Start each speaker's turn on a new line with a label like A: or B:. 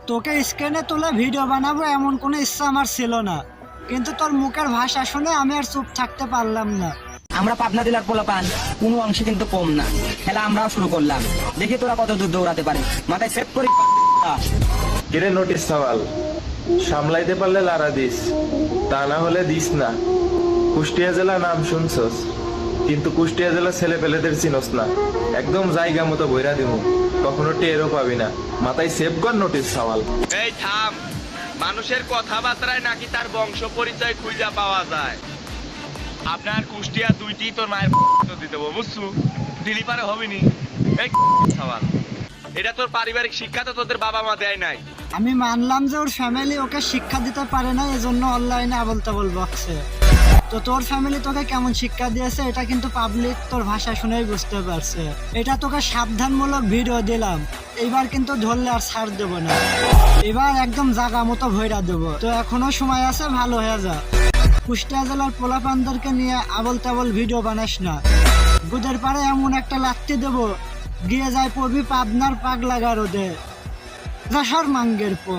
A: তোকে স্ক্রিনে তুলে ভিডিও বানাবো এমন কোনো ইচ্ছা আমার ছিল না, কিন্তু তোর মুখের ভাষা শুনে আমি আর চুপ থাকতে পারলাম না।
B: আমরা পাবনা জেলার পোলাপান কোনো অংশে কিন্তু কম না। খেলা আমরাও শুরু করলাম, দেখি তোরা কত দূর দৌড়াতে পারে। মাথায় সেট করি।
C: কিরে নোটিস সওয়াল, সামলাইতে পারলে লারা দিস, তা না হলে দিস না। কুষ্টিয়া জেলা নাম শুনছস, কিন্তু কুষ্টিয়া জেলা ছেলে পেলেদের চিনস না। একদম জায়গা মতো বইরা দিব, কখনো টেরও পাবি না। মাথায় সেভ কর নোটিস সওয়াল।
D: এই থাম, মানুষের কথাবার্তায় নাকি তার বংশ পরিচয় খুঁজে পাওয়া যায়। আপনার কুষ্টিয়া দুইটি তোর মায়ের দিতে দেবো, বুঝছু? দিলি পারে হবিনি। এই সওয়াল, এটা তোর পারিবারিক শিক্ষা তো তোদের বাবা মা দেয় নাই।
A: আমি মানলাম যে ওর ফ্যামিলি ওকে শিক্ষা দিতে পারে না, এজন্য অনলাইনে আবল তাবল বকছে। তো তোর ফ্যামিলি তোকে কেমন শিক্ষা দিয়েছে এটা কিন্তু পাবলিক তোর ভাষা শুনেই বুঝতে পারছে। এটা তোকে সাবধানমূলক ভিডিও দিলাম, এইবার কিন্তু ধরলে আর ছাড় দেবো না। এবার একদম জাগা মতো ভইরা দেবো। তো এখনো সময় আছে, ভালো হয়ে যা। কুষ্টিয়া জেলার পোলাপানদেরকে নিয়ে আবল তাবল ভিডিও বানাস না। গুদের পারে এমন একটা লাত্তি দেবো, গিয়ে যায় পড়বি পাবনার পাগলা গারদে। যশোর মাঙ্গের পো।